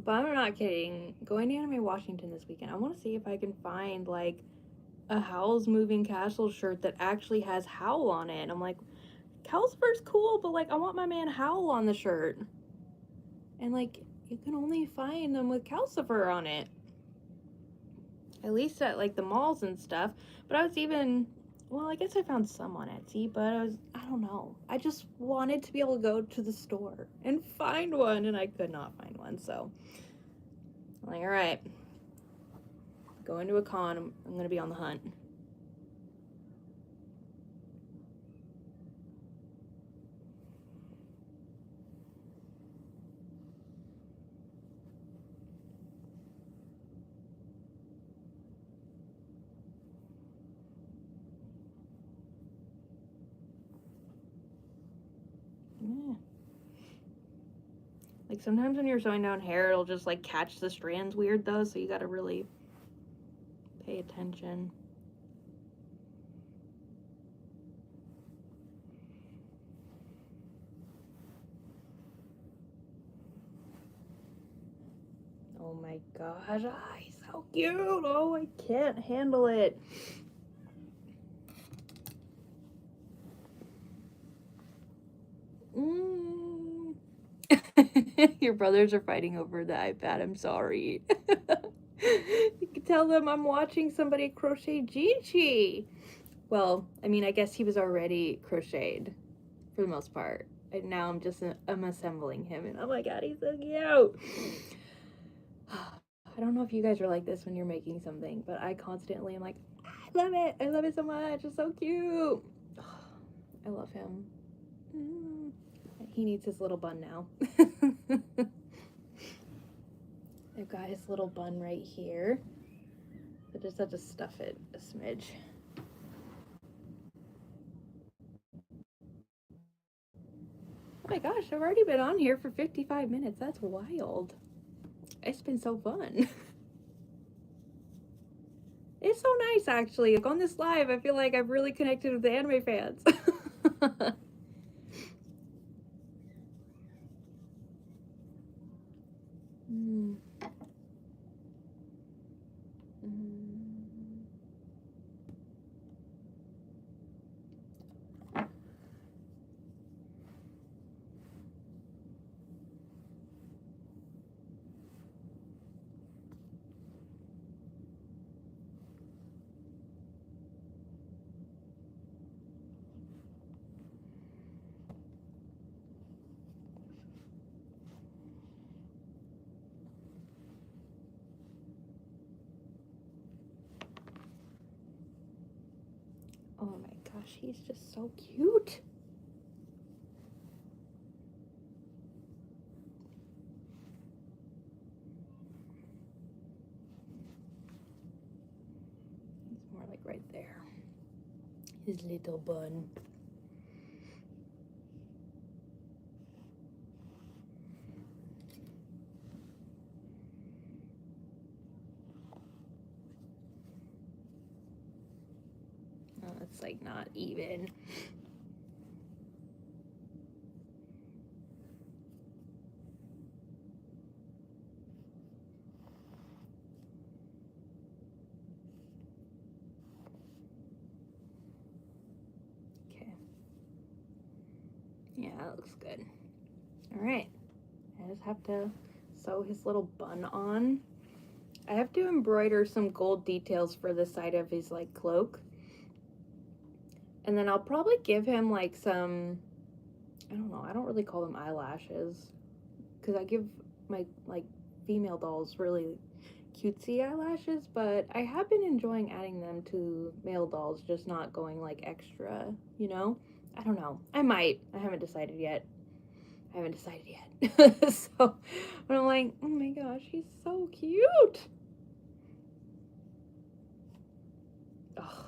But I'm not kidding. Going to Anime Washington this weekend, I want to see if I can find like a Howl's Moving Castle shirt that actually has Howl on it. I'm like, Calcifer's cool, but like I want my man Howl on the shirt. And like you can only find them with Calcifer on it. At least at like the malls and stuff. But I was even, well, I guess I found some on Etsy, but I don't know. I just wanted to be able to go to the store and find one, and I could not find one. So I'm like, all right, going to a con, I'm going to be on the hunt. Yeah. Like sometimes when you're sewing down hair, it'll just like catch the strands weird though, so you gotta really pay attention. Oh my gosh, he's so cute. Oh, I can't handle it. Your brothers are fighting over the iPad. I'm sorry. You can tell them I'm watching somebody crochet Jinshi. Well, I mean, I guess he was already crocheted for the most part. And now I'm assembling him, and oh my god, he's so cute. I don't know if you guys are like this when you're making something, but I constantly am like, I love it. I love it so much. It's so cute. I love him. He needs his little bun now. I've got his little bun right here. I just have to stuff it a smidge. Oh my gosh, I've already been on here for 55 minutes. That's wild. It's been so fun. It's so nice, actually. Like on this live, I feel like I've really connected with the anime fans. gosh, he's just so cute. He's more like right there. His little bun. Oh, it's like not even. Yeah, that looks good. All right, I just have to sew his little bun on. I have to embroider some gold details for the side of his like cloak. And then I'll probably give him like some, I don't know, I don't really call them eyelashes, because I give my like female dolls really cutesy eyelashes, but I have been enjoying adding them to male dolls, just not going like extra, you know? I don't know. I might. I haven't decided yet. So, but I'm like, oh my gosh, he's so cute. Ugh.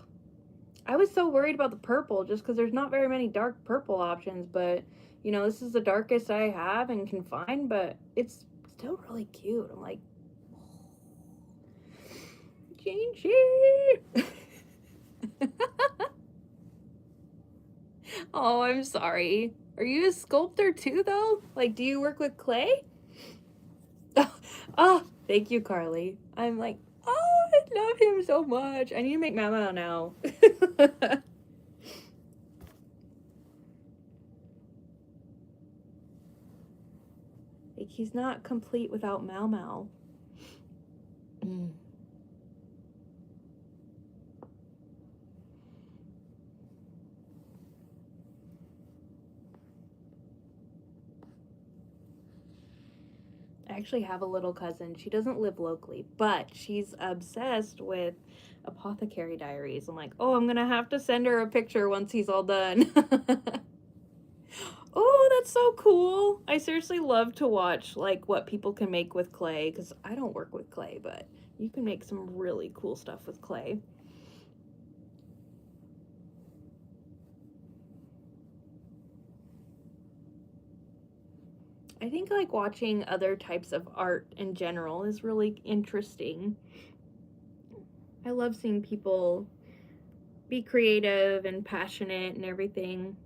I was so worried about the purple just because there's not very many dark purple options, but you know, this is the darkest I have and can find, but it's still really cute. I'm like, Jinshi. Oh, I'm sorry. Are you a sculptor too, though? Like, do you work with clay? Oh, thank you, Carly. I'm like, oh, I love him so much. I need to make Mama now. Like, he's not complete without Mau Mau. I actually have a little cousin. She doesn't live locally, but she's obsessed with Apothecary Diaries. I'm like, oh, I'm gonna have to send her a picture once he's all done. Oh, that's so cool. I seriously love to watch like what people can make with clay, because I don't work with clay, but you can make some really cool stuff with clay. I think like watching other types of art in general is really interesting. I love seeing people be creative and passionate and everything.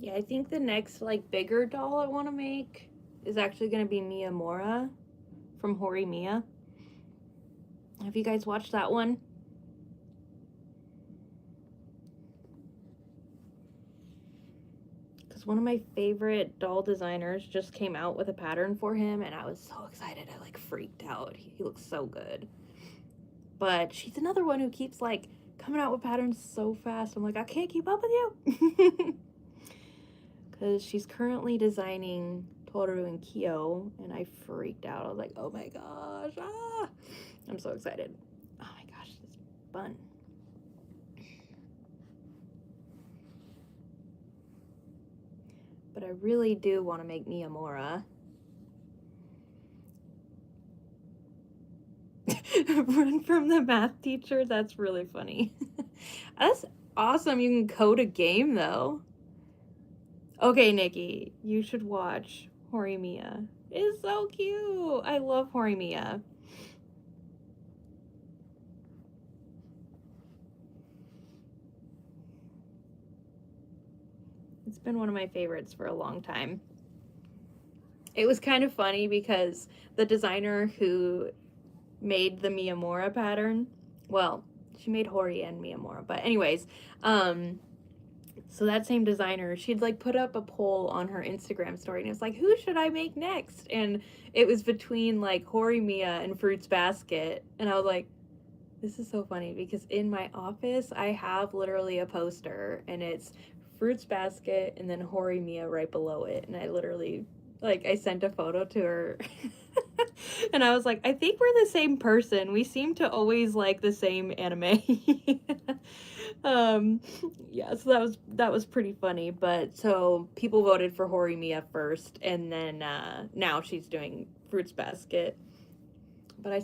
Yeah, I think the next like bigger doll I want to make is actually going to be Miyamura from Hori Mia. Have you guys watched that one? Because one of my favorite doll designers just came out with a pattern for him, and I was so excited. I like freaked out. He looks so good. But she's another one who keeps like coming out with patterns so fast. I'm like, I can't keep up with you. Because she's currently designing Toru and Kyo, and I freaked out. I was like, oh my gosh, ah! I'm so excited. Oh my gosh, this bun. But I really do want to make Miyamura. Run from the math teacher? That's really funny. That's awesome. You can code a game, though. Okay, Nikki, you should watch Horimiya. It's so cute. I love Horimiya. It's been one of my favorites for a long time. It was kind of funny because the designer who made the Miyamura pattern, well, she made Hori and Miyamura, but anyways, so that same designer, she'd like put up a poll on her Instagram story, and it was like, who should I make next? And it was between like Horimiya and Fruits Basket, and I was like, this is so funny because in my office I have literally a poster, and it's Fruits Basket and then Horimiya right below it, and I literally like I sent a photo to her. And I was like, I think we're the same person. We seem to always like the same anime. Yeah, so that was pretty funny. But so people voted for Horimiya first, and then now she's doing Fruits Basket. But I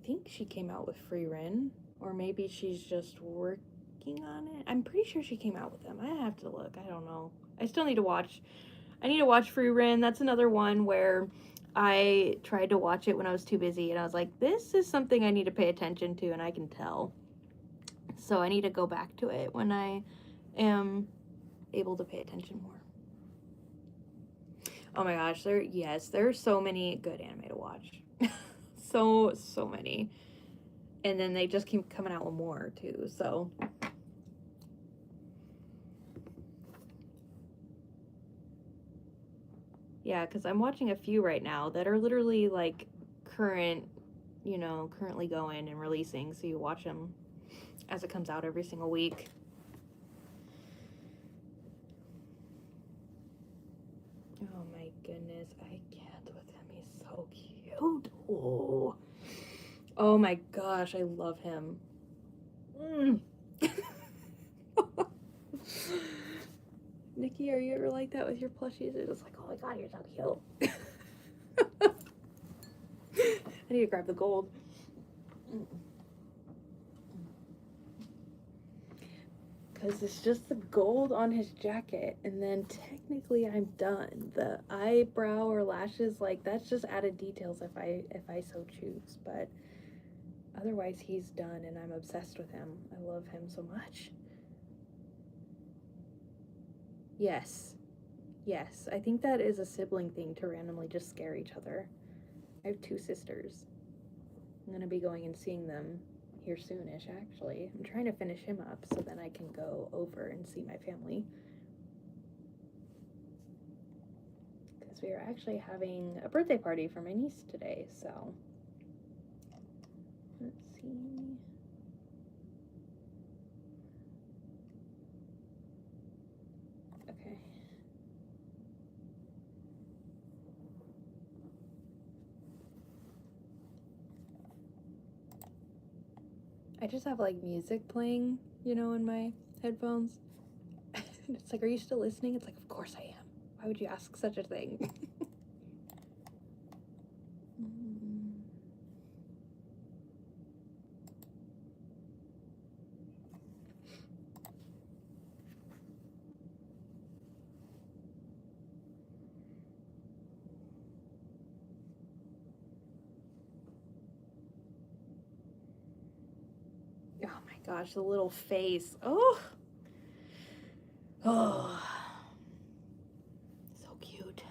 think she came out with Free Rin, or maybe she's just working on it. I'm pretty sure she came out with them. I have to look. I don't know. I still need to watch. I need to watch Free Rin. That's another one where I tried to watch it when I was too busy, and I was like, this is something I need to pay attention to, and I can tell. So I need to go back to it when I am able to pay attention more. Oh my gosh, there are so many good anime to watch. so many. And then they just keep coming out with more too, so yeah, because I'm watching a few right now that are literally like currently going and releasing, so you watch them as it comes out every single week. Oh my goodness, I can't with him. He's so cute. Oh my gosh, I love him. Nikki, are you ever like that with your plushies? It's just like, oh my god, you're so cute. I need to grab the gold. Because it's just the gold on his jacket, and then technically I'm done. The eyebrow or lashes, like, that's just added details if I so choose, but otherwise he's done, and I'm obsessed with him. I love him so much. Yes, I think that is a sibling thing, to randomly just scare each other. I have 2 sisters. I'm gonna be going and seeing them here soonish, actually. I'm trying to finish him up so then I can go over and see my family. Because we are actually having a birthday party for my niece today, so let's see. Okay. I just have like music playing, in my headphones. It's like, are you still listening? It's like, of course I am. Why would you ask such a thing? Oh my gosh, the little face. Oh, so cute.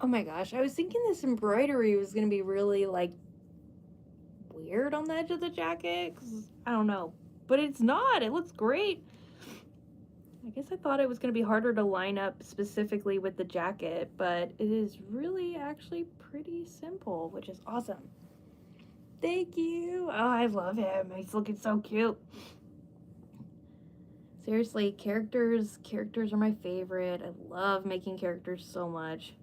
Oh my gosh, I was thinking this embroidery was gonna be really, like, weird on the edge of the jacket, 'cause I don't know. But it's not, it looks great. I guess I thought it was gonna be harder to line up specifically with the jacket, but it is really actually pretty simple, which is awesome. Thank you. Oh, I love him. He's looking so cute. Seriously, characters are my favorite. I love making characters so much.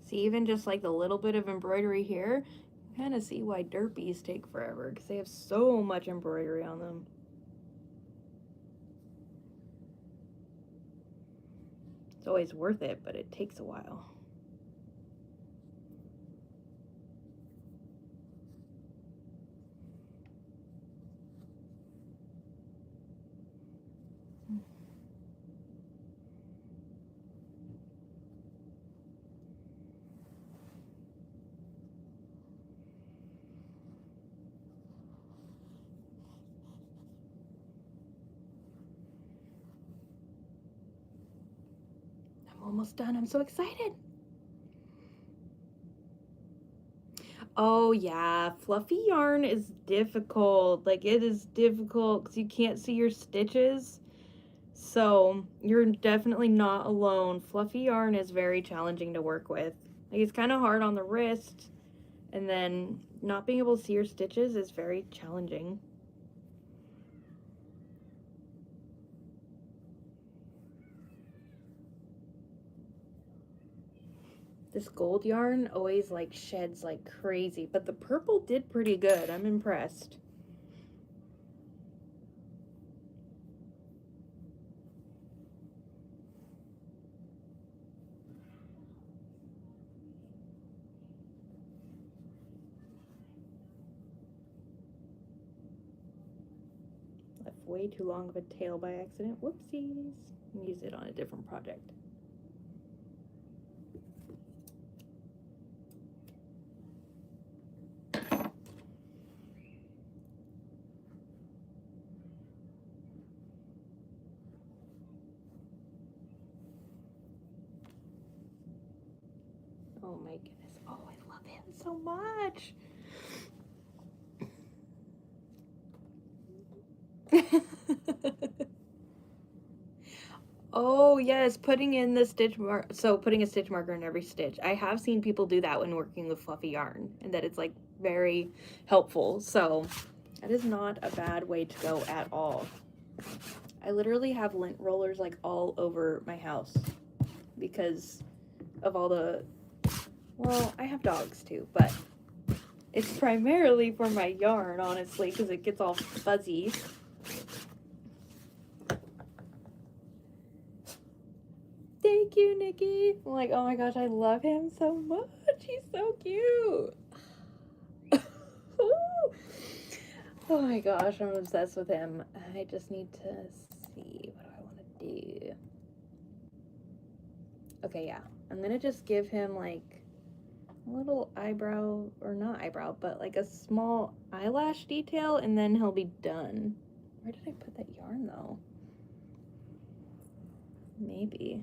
See, even just like the little bit of embroidery here, you kind of see why derpies take forever, because they have so much embroidery on them. It's always worth it, but it takes a while. I'm almost done. I'm so excited. Oh yeah, fluffy yarn is difficult. Like, it is difficult because you can't see your stitches. So you're definitely not alone. Fluffy yarn is very challenging to work with. Like, it's kind of hard on the wrist, and then not being able to see your stitches is very challenging. This gold yarn always like sheds like crazy, but the purple did pretty good. I'm impressed. Left way too long of a tail by accident. Whoopsies. Use it on a different project. Oh my goodness. Oh, I love him so much. Oh yes, putting in the stitch mark. So putting a stitch marker in every stitch. I have seen people do that when working with fluffy yarn, and that it's like very helpful. So that is not a bad way to go at all. I literally have lint rollers like all over my house because of all the, well, I have dogs too, but it's primarily for my yarn, honestly, because it gets all fuzzy. Thank you, Nikki. I'm like, oh my gosh, I love him so much. He's so cute. Oh my gosh, I'm obsessed with him. I just need to see, what do I want to do? Okay, yeah. I'm gonna just give him like a little eyebrow, or not eyebrow, but like a small eyelash detail, and then he'll be done. Where did I put that yarn though? Maybe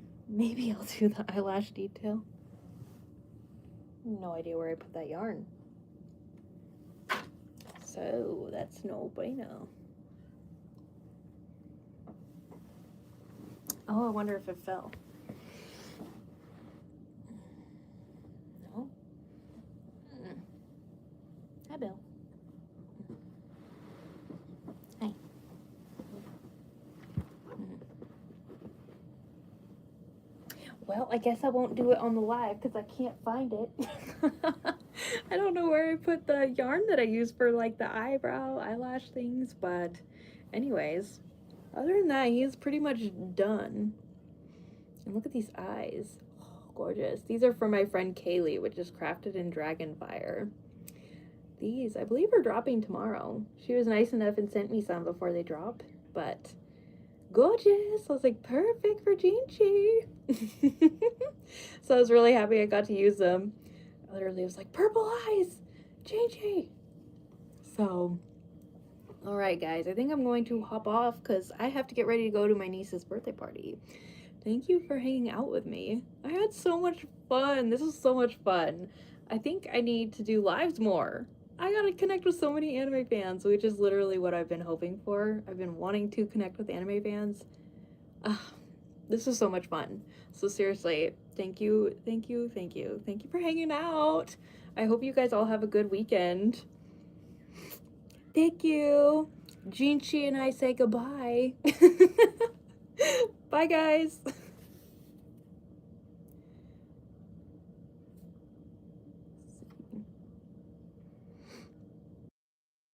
I'll do the eyelash detail. No idea where I put that yarn. So that's no bueno. Oh, I wonder if it fell. No. Hi, Bill. Hi. Well, I guess I won't do it on the live because I can't find it. I don't know where I put the yarn that I use for like the eyebrow, eyelash things, but anyways, other than that, he's pretty much done. And look at these eyes. Oh, gorgeous. These are from my friend Kaylee, which is crafted in Dragonfire. These, I believe, are dropping tomorrow. She was nice enough and sent me some before they drop, but gorgeous. I was like, perfect for Jinshi. So I was really happy I got to use them. I literally was like, purple eyes, Jinshi. So, all right, guys, I think I'm going to hop off because I have to get ready to go to my niece's birthday party. Thank you for hanging out with me. I had so much fun. This was so much fun. I think I need to do lives more. I gotta connect with so many anime fans, which is literally what I've been hoping for. I've been wanting to connect with anime fans. This was so much fun. So seriously, thank you for hanging out. I hope you guys all have a good weekend. Thank you. Jinshi and I say goodbye. Bye, guys.